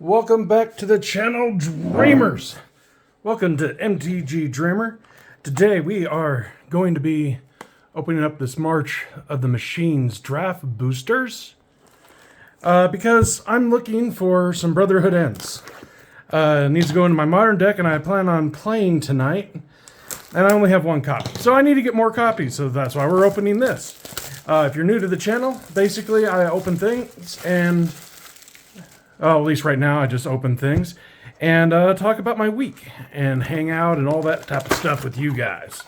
Welcome back to the channel, Dreamers. Welcome to MTG Dreamer. Today we are going to be opening up this March of the Machines draft boosters because I'm looking for some Brotherhood ends. It needs to go into my modern deck, and I plan on playing tonight, and I only have one copy. So I need to get more copies, so that's why we're opening this. If you're new to the channel, basically I open things and... at least right now, I just open things and talk about my week and hang out and all that type of stuff with you guys.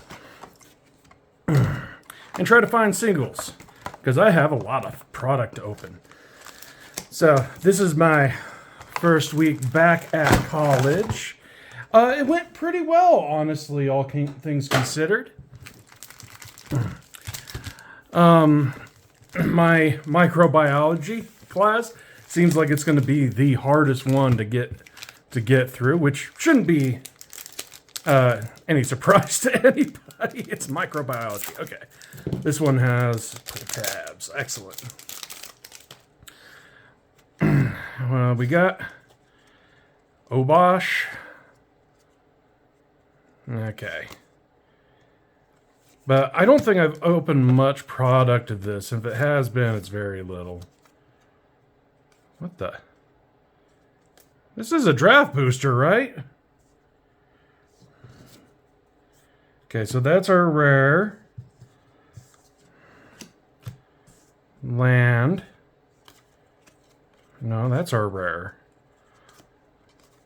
And try to find singles, because I have a lot of product to open. So, this is my first week back at college. It went pretty well, honestly, all things considered. My microbiology class seems like it's going to be the hardest one to get through, which shouldn't be any surprise to anybody. It's microbiology. Okay, this one has tabs. Excellent. Well, we got Obosh. Okay. But I don't think I've opened much product of this. If it has been, it's very little. What the? This is a draft booster, right? Okay, so that's our rare. Land. No, that's our rare.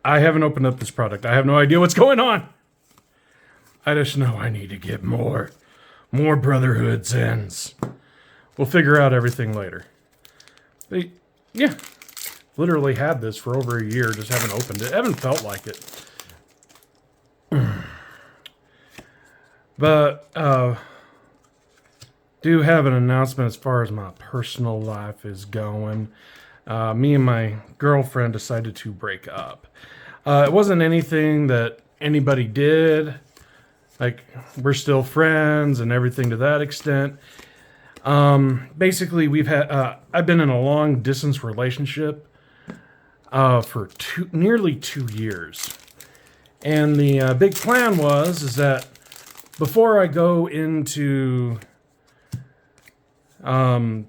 I haven't opened up this product. I have no idea what's going on. I just know I need to get more Brotherhood's ends. We'll figure out everything later. But, yeah. Literally had this for over a year, just haven't opened it. Haven't felt like it. But do have an announcement as far as my personal life is going. Me and my girlfriend decided to break up. It wasn't anything that anybody did. Like, we're still friends and everything to that extent. Basically, we've had I've been in a long distance relationship for nearly 2 years. And the big plan is that before I go into my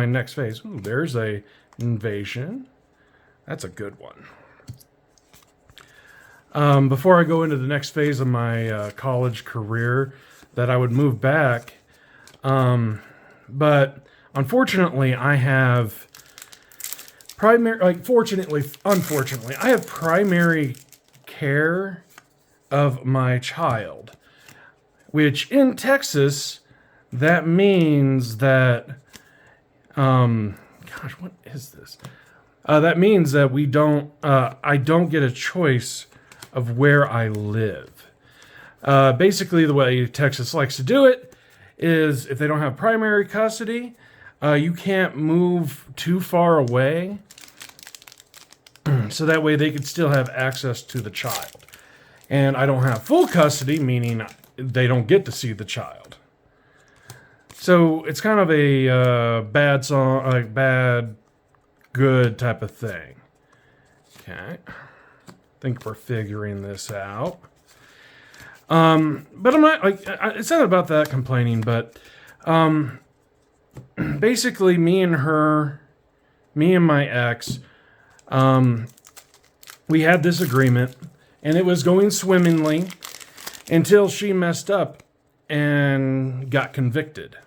next phase, ooh, there's a invasion. That's a good one. Before I go into the next phase of my college career, that I would move back. But unfortunately, I have unfortunately, I have primary care of my child, which in Texas, that means that, gosh, what is this? That means that I don't get a choice of where I live. Basically, the way Texas likes to do it is if they don't have primary custody, you can't move too far away, so that way they could still have access to the child. And I don't have full custody, meaning they don't get to see the child. So it's kind of a bad, good type of thing. Okay. I think we're figuring this out. But I'm not, it's not about that complaining, but basically me and my ex, we had this agreement, and it was going swimmingly until she messed up and got convicted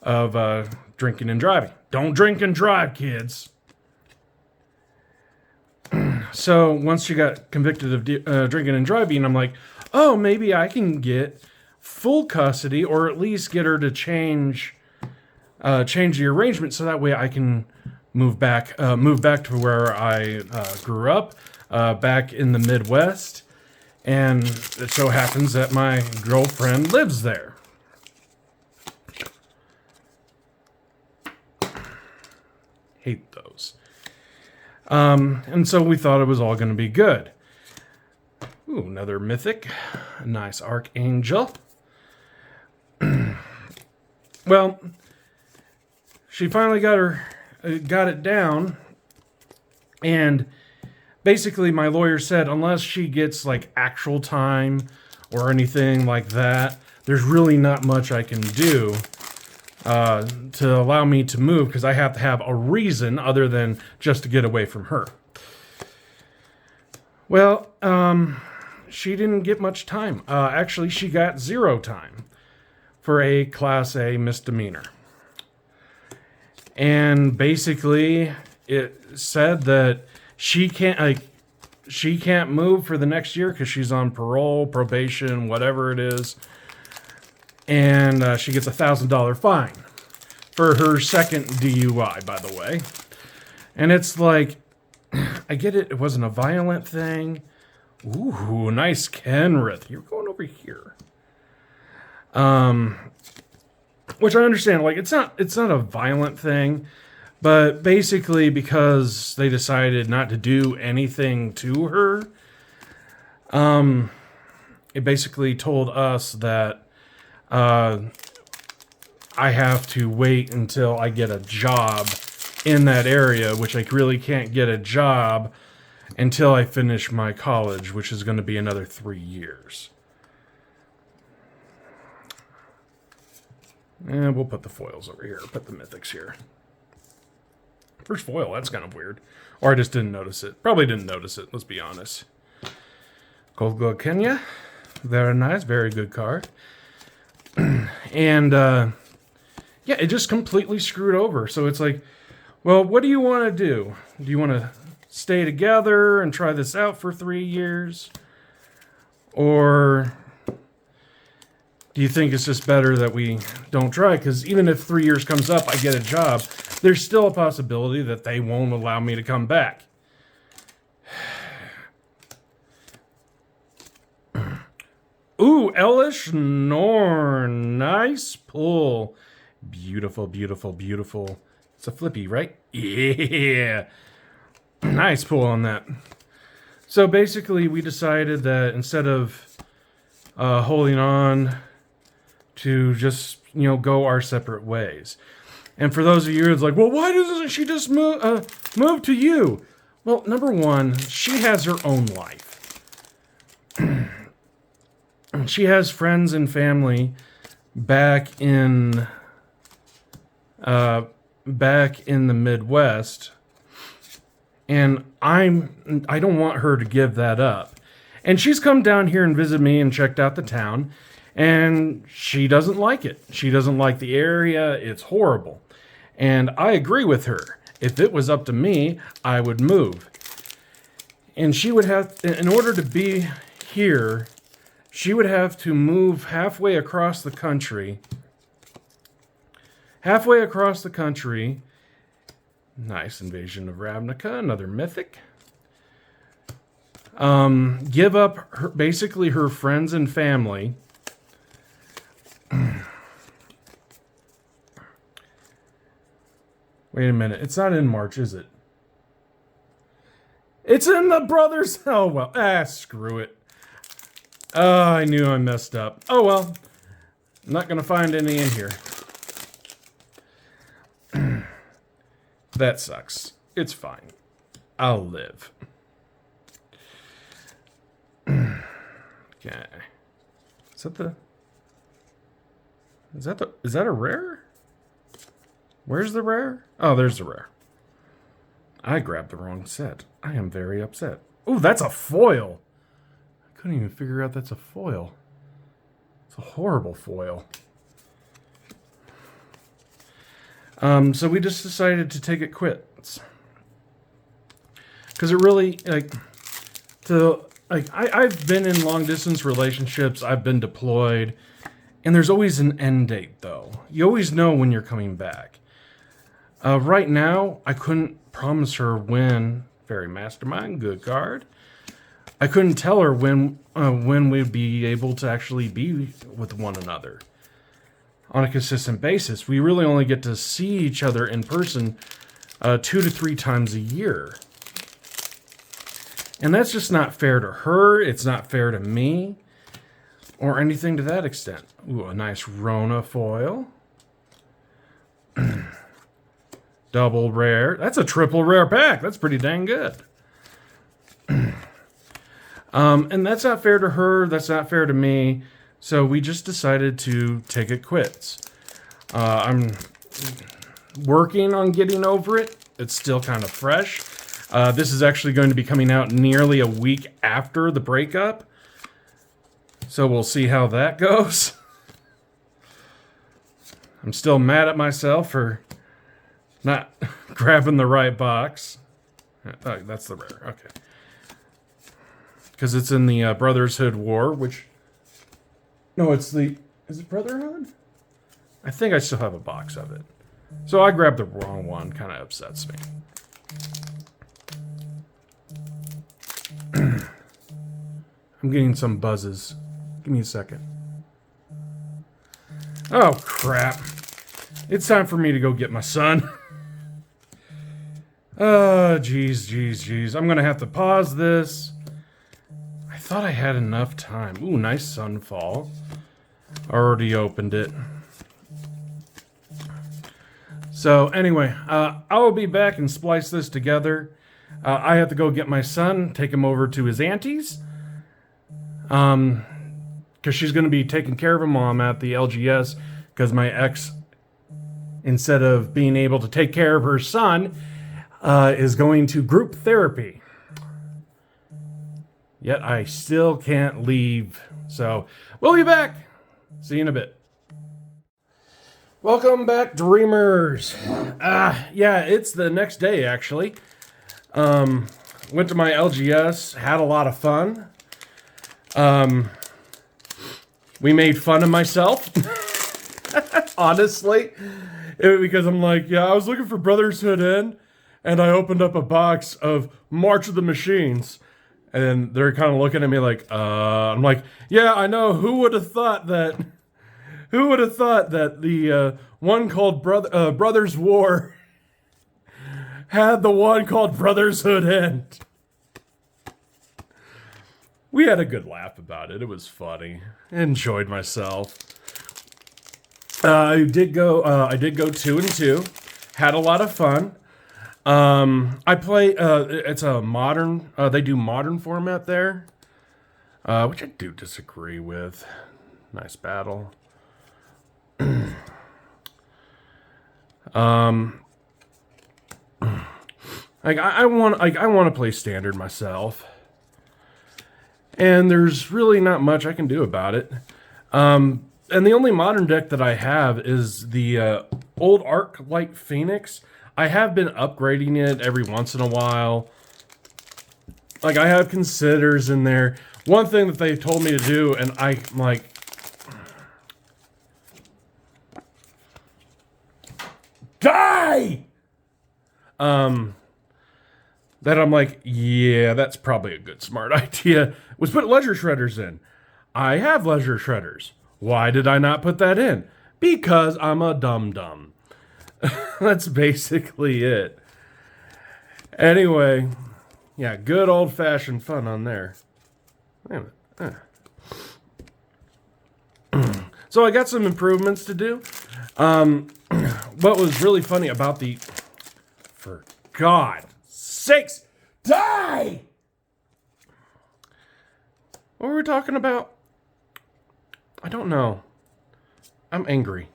of drinking and driving. Don't drink and drive, kids. So once she got convicted of drinking and driving, I'm like, oh, maybe I can get full custody, or at least get her to change the arrangement, so that way I can move back to where I grew up, back in the Midwest. And it so happens that my girlfriend lives there. Hate those. And so we thought it was all going to be good. Ooh, another mythic. A nice archangel. Well, she finally got it down, And basically, my lawyer said unless she gets like actual time or anything like that, there's really not much I can do to allow me to move, because I have to have a reason other than just to get away from her. Well, she didn't get much time. Actually, she got 0 time for a Class A misdemeanor. And basically, it said that she can't move for the next year because she's on parole, probation, whatever it is. And she gets a $1,000 fine for her second DUI, by the way. And it's like, I get it. It wasn't a violent thing. Ooh, nice Kenrith. You're going over here. Which I understand. Like, it's not a violent thing, but basically because they decided not to do anything to her, it basically told us that I have to wait until I get a job in that area, which I really can't get a job until I finish my college, which is going to be another 3 years. And we'll put the foils over here. Put the mythics here. First foil, that's kind of weird. Or I just didn't notice it. Probably didn't notice it, let's be honest. Gold Glove Kenya. Very nice, very good card. And, yeah, it just completely screwed over. So it's like, well, what do you want to do? Do you want to stay together and try this out for 3 years? Or do you think it's just better that we don't try? Because even if 3 years comes up, I get a job, there's still a possibility that they won't allow me to come back. Ooh, Elish Norn. Nice pull. Beautiful, beautiful, beautiful. It's a flippy, right? Yeah. Nice pull on that. So basically, we decided that instead of holding on to just, go our separate ways. And for those of you who's like, well, why doesn't she just move to you? Well, number one, she has her own life. She has friends and family back in the Midwest, and I don't want her to give that up. And she's come down here and visited me and checked out the town, and she doesn't like it. She doesn't like the area. It's horrible. And I agree with her. If it was up to me, I would move. And she would have, in order to be here, she would have to move halfway across the country. Halfway across the country. Nice Invasion of Ravnica, another mythic. Give up basically her friends and family. Wait a minute. It's not in March, is it? It's in the Brothers. Oh, well. Screw it. Oh, I knew I messed up. Oh, well. I'm not going to find any in here. That sucks. It's fine. I'll live. Okay. Is that a rare? Where's the rare? Oh, there's the rare. I grabbed the wrong set. I am very upset. Ooh, that's a foil. I couldn't even figure out that's a foil. It's a horrible foil. So we just decided to take it quits. Because it really, I've been in long distance relationships. I've been deployed. And there's always an end date, though. You always know when you're coming back. Right now, I couldn't promise her when. Fairy Mastermind, good card. I couldn't tell her when we'd be able to actually be with one another on a consistent basis. We really only get to see each other in person 2 to 3 times a year. And that's just not fair to her. It's not fair to me. Or anything to that extent. Ooh, a nice Rona foil. Double rare. That's a triple rare pack. That's pretty dang good. And that's not fair to her. That's not fair to me. So we just decided to take it quits. I'm working on getting over it. It's still kind of fresh. This is actually going to be coming out nearly a week after the breakup. So we'll see how that goes. I'm still mad at myself for not grabbing the right box. Oh, that's the rare. Okay. Because it's in the Brotherhood War, which... No, it's the... Is it Brotherhood? I think I still have a box of it. So I grabbed the wrong one. Kind of upsets me. I'm getting some buzzes. Give me a second. Oh, crap. It's time for me to go get my son. Oh, jeez. I'm going to have to pause this. I thought I had enough time. Ooh, nice sunfall. Already opened it. So, anyway, I will be back and splice this together. I have to go get my son, take him over to his auntie's. Because she's going to be taking care of him while I'm at the LGS. Because my ex, instead of being able to take care of her son, is going to group therapy. Yet I still can't leave. So, we'll be back. See you in a bit. Welcome back, Dreamers. Yeah, it's the next day, actually. Went to my LGS, had a lot of fun. We made fun of myself. Honestly. Because I'm like, yeah, I was looking for Brotherhood End, and I opened up a box of March of the Machines. And they're kind of looking at me like, I'm like, yeah, I know. Who would have thought that the one called Brothers War had the one called Brotherhood End? We had a good laugh about it. It was funny. I enjoyed myself. I did go 2-2. Had a lot of fun. I play, it's a modern, they do modern format there, which I do disagree with. Nice battle. I want to play standard myself. And there's really not much I can do about it. And the only modern deck that I have is the old Arc Light Phoenix. I have been upgrading it every once in a while. Like, I have considers in there. One thing that they told me to do, and I'm like... Die! That I'm like, yeah, that's probably a good smart idea, was put leisure shredders in. I have leisure shredders. Why did I not put that in? Because I'm a dum-dum. That's basically it. Anyway, yeah, good old-fashioned fun on there. So I got some improvements to do. What was really funny about the... For God's sakes, die! What were we talking about? I don't know. I'm angry.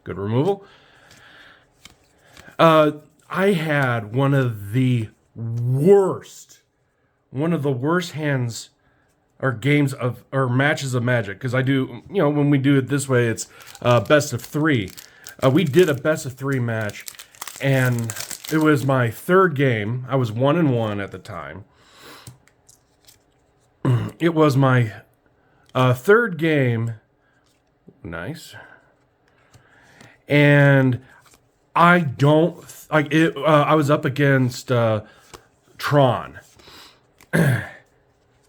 Good removal. I had one of the worst hands or games of, or matches of Magic. Because I do, when we do it this way, it's best of 3. We did a best of 3 match, and it was my third game. I was 1-1 at the time. It was my third game. Nice. And I don't like it. I was up against Tron,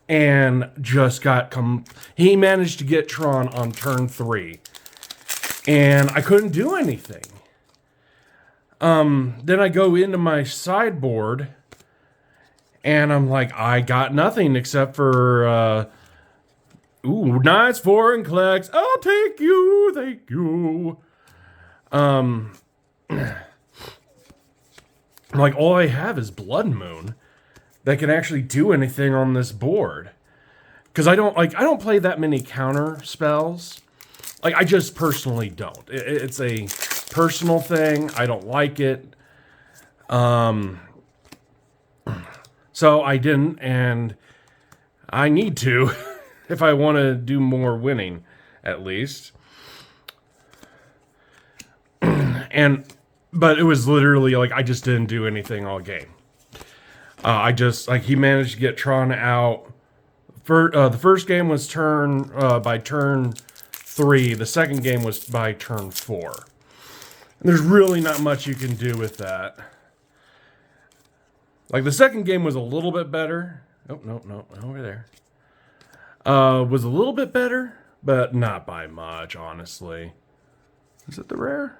and just got he managed to get Tron on turn 3, and I couldn't do anything. Then I go into my sideboard, and I'm like, I got nothing except for Ooh, nice foreign collects. I'll take you, thank you. Like, all I have is Blood Moon that can actually do anything on this board. Because I don't play that many counter spells. Like, I just personally don't. It's a personal thing. I don't like it. So I didn't, and I need to if I want to do more winning, at least. But it was literally like I just didn't do anything all game. He managed to get Tron out. The first game was by turn 3. The second game was by turn 4. And there's really not much you can do with that. Like, the second game was a little bit better. Oh, no, over there. Was a little bit better, but not by much, honestly. Is it the rare?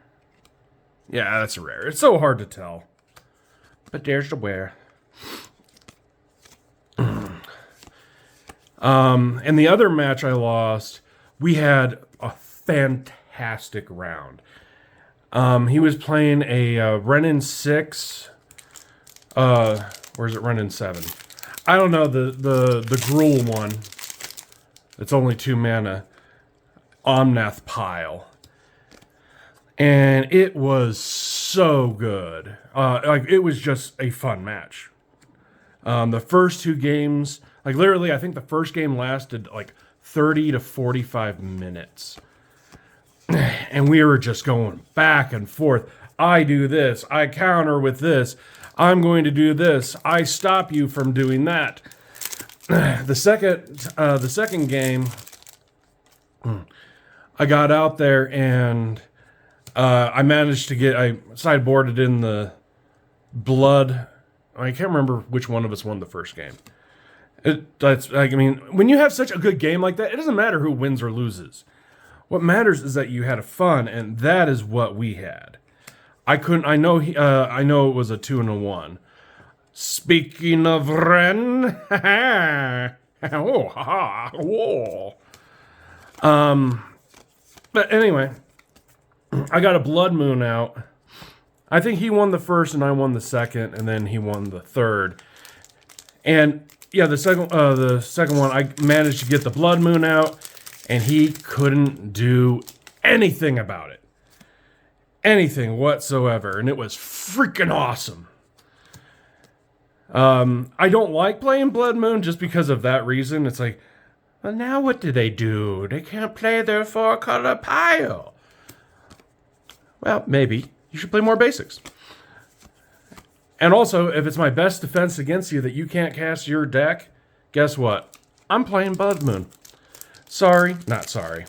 Yeah, that's a rare. It's so hard to tell. But there's the rare. And the other match I lost, we had a fantastic round. He was playing a Renin 6. Or is it Renin 7? I don't know, the Gruul one. It's only 2 mana. Omnath Pile. And it was so good. It was just a fun match. The first 2 games, like literally, I think the first game lasted like 30 to 45 minutes. And we were just going back and forth. I do this. I counter with this. I'm going to do this. I stop you from doing that. The second game, I got out there and I managed to I sideboarded in the blood. I can't remember which one of us won the first game. When you have such a good game like that, it doesn't matter who wins or loses. What matters is that you had fun, and that is what we had. I know it was a 2 and a 1. Speaking of Ren, oh, ha, whoa. But anyway, I got a Blood Moon out. I think he won the first and I won the second, and then he won the third. And yeah, the second one, I managed to get the Blood Moon out, and he couldn't do anything about it. Anything whatsoever, and it was freaking awesome. I don't like playing Blood Moon just because of that reason. It's like, well, now what do? They can't play their 4-color pile. Well, maybe you should play more basics. And also, if it's my best defense against you that you can't cast your deck, guess what? I'm playing Blood Moon. Sorry, not sorry.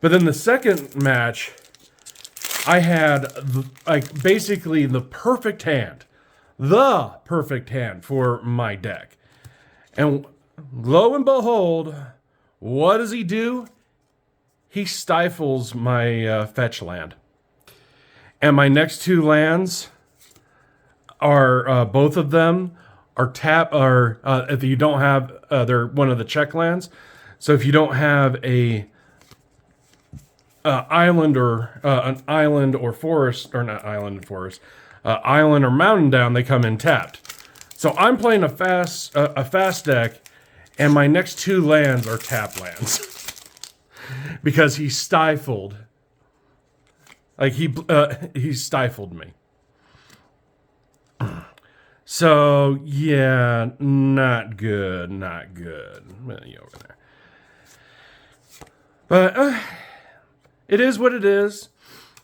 But then the second match, I had basically the perfect hand. The perfect hand for my deck. And lo and behold, what does he do? He stifles my fetch land. And my next 2 lands are both of them are if you don't have they're one of the check lands. So if you don't have an island or forest, or not island and forest, island or mountain down, they come in tapped. So I'm playing a fast deck, and my next 2 lands are tap lands because he stifled. He stifled me. So yeah, not good. You over there. But it is what it is.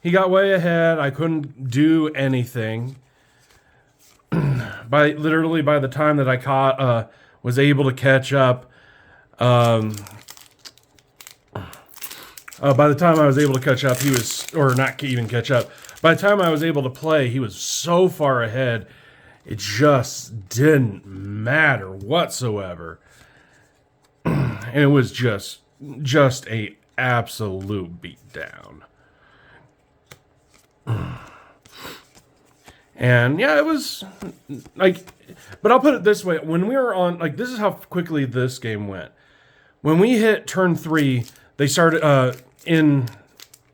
He got way ahead. I couldn't do anything. By the time that I was able to catch up. By the time I was able to catch up, he was, or not even catch up. By the time I was able to play, he was so far ahead, it just didn't matter whatsoever. And it was just a absolute beatdown. And yeah, it was like, but I'll put it this way: when we were on, this is how quickly this game went. when we hit turn 3, they started in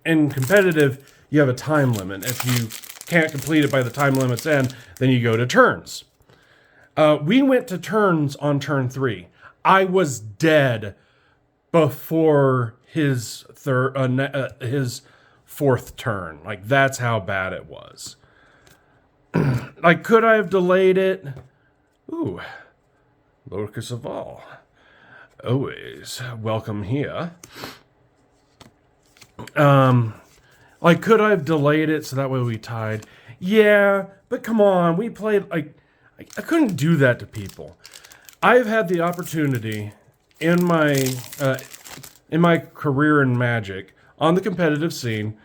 competitive. You have a time limit. If you can't complete it by the time limit's end, then you go to turns. We went to turns on turn 3. I was dead before his his 4th turn. Like, that's how bad it was. Like, could I have delayed it? Ooh, locus of all. Always welcome here. Like, could I have delayed it so that way we tied? Yeah, but come on, we played, like, I couldn't do that to people. I've had the opportunity in my career in Magic on the competitive scene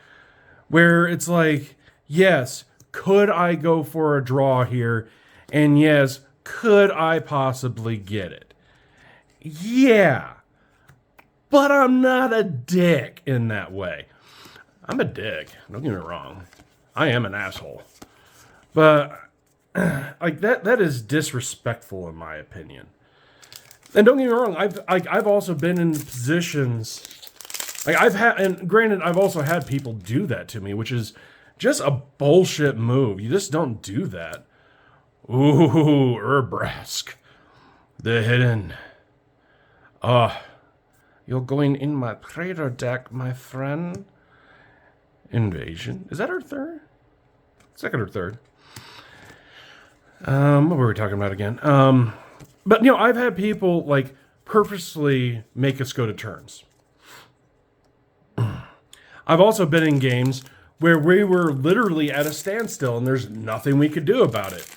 where it's like, yes, could I go for a draw here? And yes, could I possibly get it? Yeah, but I'm not a dick in that way. I'm a dick, don't get me wrong. I am an asshole. But like that is disrespectful in my opinion. And don't get me wrong, I've also been in positions, like and granted, I've also had people do that to me, which is just a bullshit move. You just don't do that. Ooh, Urbrask, the hidden. You're going in my Praetor deck, my friend. Invasion. Is that our third? Second or third? What were we talking about again? But, I've had people, like, purposely make us go to turns. I've also been in games where we were literally at a standstill and there's nothing we could do about it.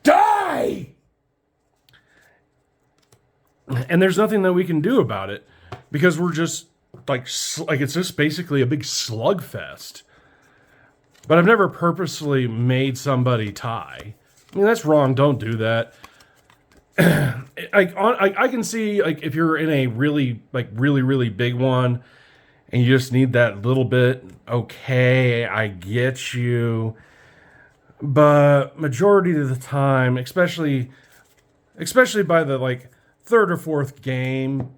Die! And there's nothing that we can do about it because we're just, like it's just basically a big slugfest. But I've never purposely made somebody tie. I mean, that's wrong. Don't do that. I can see, like, if you're in a really big one and you just need that little bit, okay, I get you. But majority of the time, especially by the, like, 3rd or 4th game,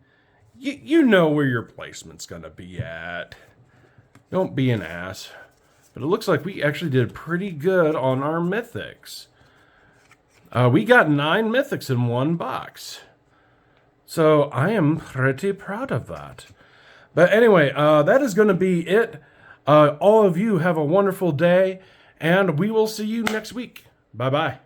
you know where your placement's going to be at. Don't be an ass. But it looks like we actually did pretty good on our mythics. We got 9 mythics in one box. So I am pretty proud of that. But anyway, that is going to be it. All of you have a wonderful day, and we will see you next week. Bye-bye.